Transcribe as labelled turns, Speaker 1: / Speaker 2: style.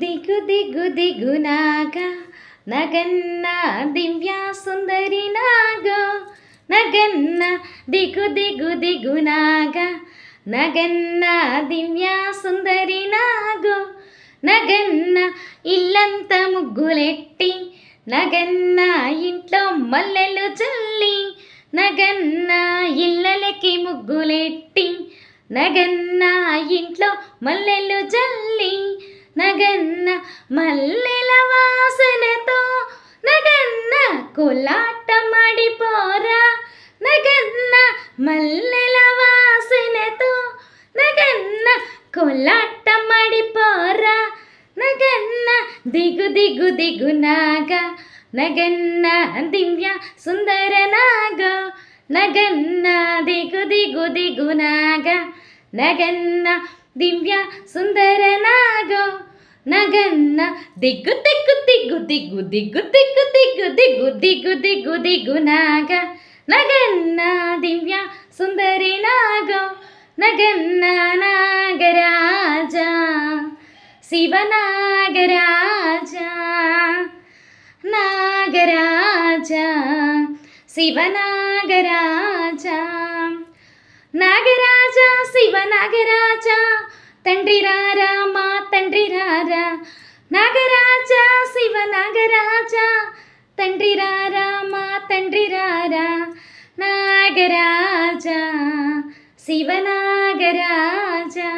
Speaker 1: దిగు దిగు దిగునాగా నగన్న దివ్య సుందరి నాగో నగన్న దిగు దిగు దిగునాగా నగన్న దివ్య సుందరి నాగో నగన్న ఇల్లంత ముగ్గులెట్టి నగన్న ఇంట్లో మల్లెలు చల్లి నగన్న ఇళ్ళలకి ముగ్గులెట్టి నగన్న ఇంట్లో మల్లెలు జల్లి నగన్న మల్లెల వాసనతో నగన్న కోలాటమాడిపోరా నగన్న మల్లెల వాసనతో నగన్న కోలాటమాడిపోరా నగన్న దిగు దిగు దిగు నాగా నగన్న దివ్య సుందర నాగో నగన్న దిగు దిగు దిగు నాగా నగన్న దివ్య సుందర నాగో నగన్న దిగ్గు దిగ్గు దిగ్గు దిగ్గు దిగ్గు దిగ్గు దిగ్గు దిగ్గు దిగ్గు దిగ్గు దిగ్గు నాగా నగన్న దివ్య సుందరి నాగో నగన్న నాగరాజా శివనాగరాజా నాగరాజా శివనాగరాజా నాగరాజా శివనాగరాజా తండ్రి రారా మా తండ్రి రారా నాగరాజా శివనాగరాజా తండ్రి రారా మా తండ్రి రారా నాగరాజా శివనాగరాజా